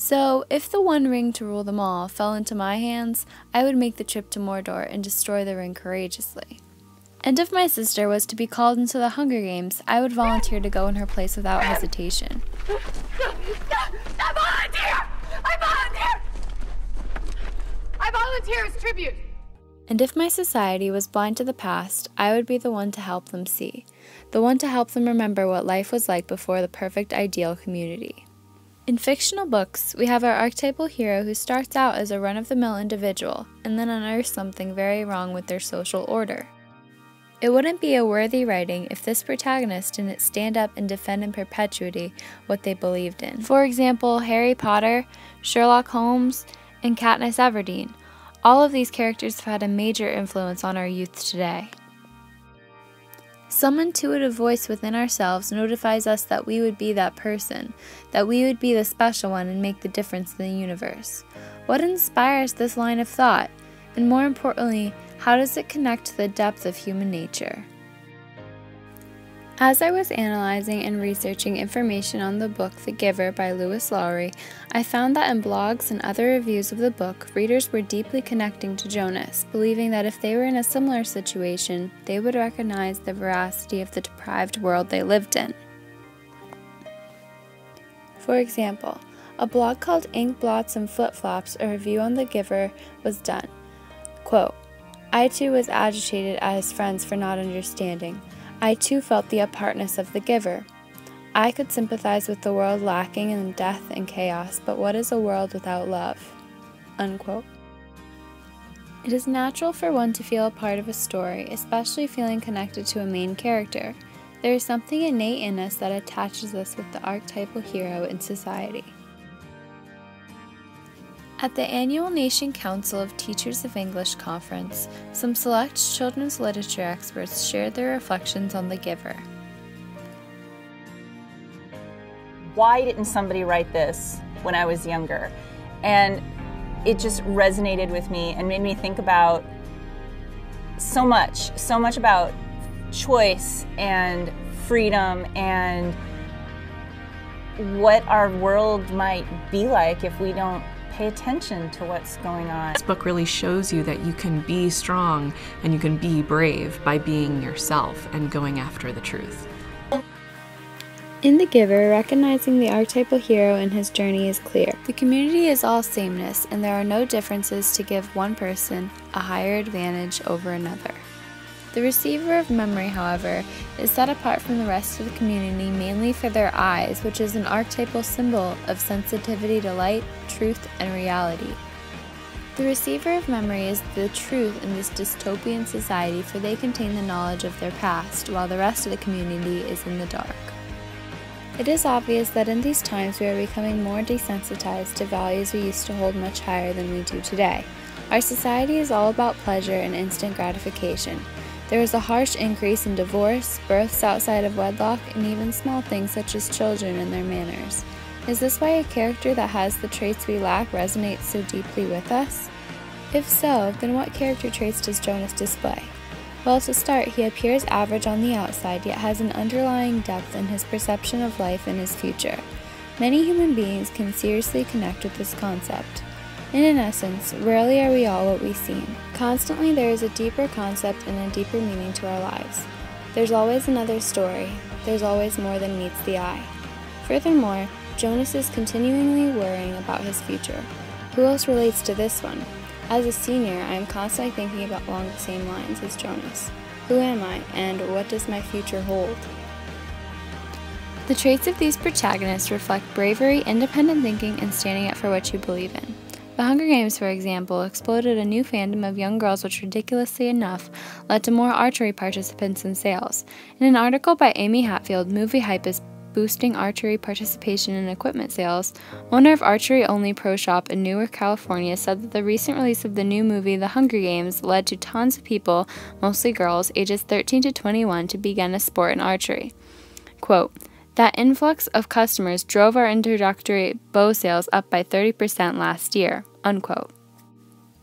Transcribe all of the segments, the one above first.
So, if the one ring to rule them all fell into my hands, I would make the trip to Mordor and destroy the ring courageously. And if my sister was to be called into the Hunger Games, I would volunteer to go in her place without hesitation. I volunteer! I volunteer! I volunteer as tribute! And if my society was blind to the past, I would be the one to help them see, the one to help them remember what life was like before the perfect ideal community. In fictional books, we have our archetypal hero who starts out as a run-of-the-mill individual and then unearths something very wrong with their social order. It wouldn't be a worthy writing if this protagonist didn't stand up and defend in perpetuity what they believed in. For example, Harry Potter, Sherlock Holmes, and Katniss Everdeen. All of these characters have had a major influence on our youth today. Some intuitive voice within ourselves notifies us that we would be that person, that we would be the special one and make the difference in the universe. What inspires this line of thought? And more importantly, how does it connect to the depth of human nature? As I was analyzing and researching information on the book The Giver by Lewis Lowry, I found that in blogs and other reviews of the book, readers were deeply connecting to Jonas, believing that if they were in a similar situation, they would recognize the veracity of the deprived world they lived in. For example, a blog called Ink Blots and Flip Flops, a review on The Giver, was done. Quote, I too was agitated at his friends for not understanding. I too felt the apartness of the giver. I could sympathize with the world lacking in death and chaos, but what is a world without love? Unquote. It is natural for one to feel a part of a story, especially feeling connected to a main character. There is something innate in us that attaches us with the archetypal hero in society. At the annual Nation Council of Teachers of English conference, some select children's literature experts shared their reflections on The Giver. Why didn't somebody write this when I was younger? And it just resonated with me and made me think about so much about choice and freedom and what our world might be like if we don't pay attention to what's going on. This book really shows you that you can be strong and you can be brave by being yourself and going after the truth. In The Giver, recognizing the archetypal hero in his journey is clear. The community is all sameness, and there are no differences to give one person a higher advantage over another. The receiver of memory, however, is set apart from the rest of the community mainly for their eyes, which is an archetypal symbol of sensitivity to light, truth, and reality. The receiver of memory is the truth in this dystopian society, for they contain the knowledge of their past, while the rest of the community is in the dark. It is obvious that in these times we are becoming more desensitized to values we used to hold much higher than we do today. Our society is all about pleasure and instant gratification. There is a harsh increase in divorce, births outside of wedlock, and even small things such as children and their manners. Is this why a character that has the traits we lack resonates so deeply with us? If so, then what character traits does Jonas display? Well, to start, he appears average on the outside, yet has an underlying depth in his perception of life and his future. Many human beings can seriously connect with this concept. In essence, rarely are we all what we seem. Constantly there is a deeper concept and a deeper meaning to our lives. There's always another story. There's always more than meets the eye. Furthermore, Jonas is continually worrying about his future. Who else relates to this one? As a senior, I am constantly thinking about along the same lines as Jonas. Who am I, and what does my future hold? The traits of these protagonists reflect bravery, independent thinking, and standing up for what you believe in. The Hunger Games, for example, exploded a new fandom of young girls which, ridiculously enough, led to more archery participants and sales. In an article by Amy Hatfield, Movie Hype is boosting archery participation in equipment sales, owner of Archery Only Pro Shop in Newark, California, said that the recent release of the new movie The Hunger Games led to tons of people, mostly girls, ages 13 to 21, to begin a sport in archery. Quote, that influx of customers drove our introductory bow sales up by 30% last year, unquote.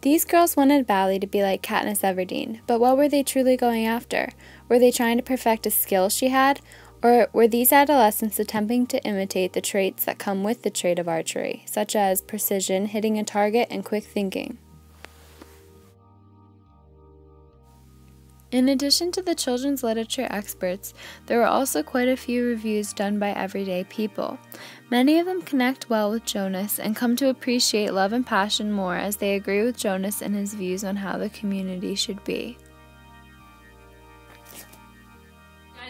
These girls wanted badly to be like Katniss Everdeen, but what were they truly going after? Were they trying to perfect a skill she had, Or were these adolescents attempting to imitate the traits that come with the trait of archery, such as precision, hitting a target, and quick thinking? In addition to the children's literature experts, there were also quite a few reviews done by everyday people. Many of them connect well with Jonas and come to appreciate Love and Passion more as they agree with Jonas and his views on how the community should be.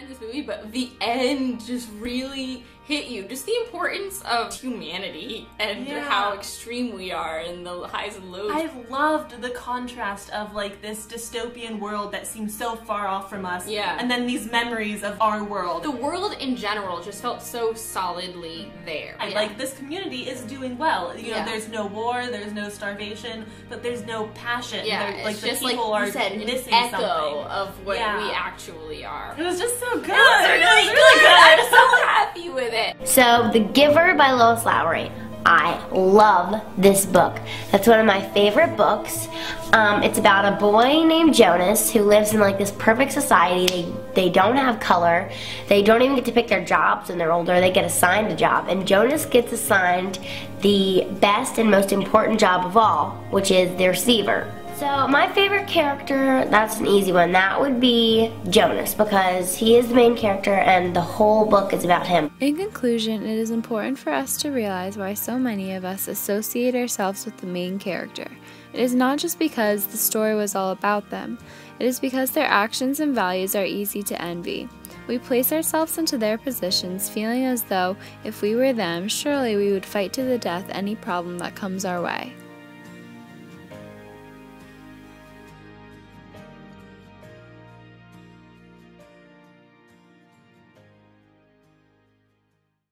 In this movie, but the end just really hit you. Just the importance of humanity and how extreme we are and the highs and lows. I loved the contrast of like this dystopian world that seems so far off from us, and then these memories of our world. The world in general just felt so solidly there. Like this community is doing well. You know, there's no war, there's no starvation, but there's no passion. Like it's the just people like you are said, missing an echo something of what we actually are. It was just so good. It was really good. I'm so happy with it. So, The Giver by Lois Lowry. I love this book. That's one of my favorite books. It's about a boy named Jonas who lives in like this perfect society. They don't have color. They don't even get to pick their jobs when they're older. They get assigned a job. And Jonas gets assigned the best and most important job of all, which is the receiver. So my favorite character, that's an easy one. That would be Jonas because he is the main character and the whole book is about him. In conclusion, it is important for us to realize why so many of us associate ourselves with the main character. It is not just because the story was all about them. It is because their actions and values are easy to envy. We place ourselves into their positions feeling as though if we were them, surely we would fight to the death any problem that comes our way.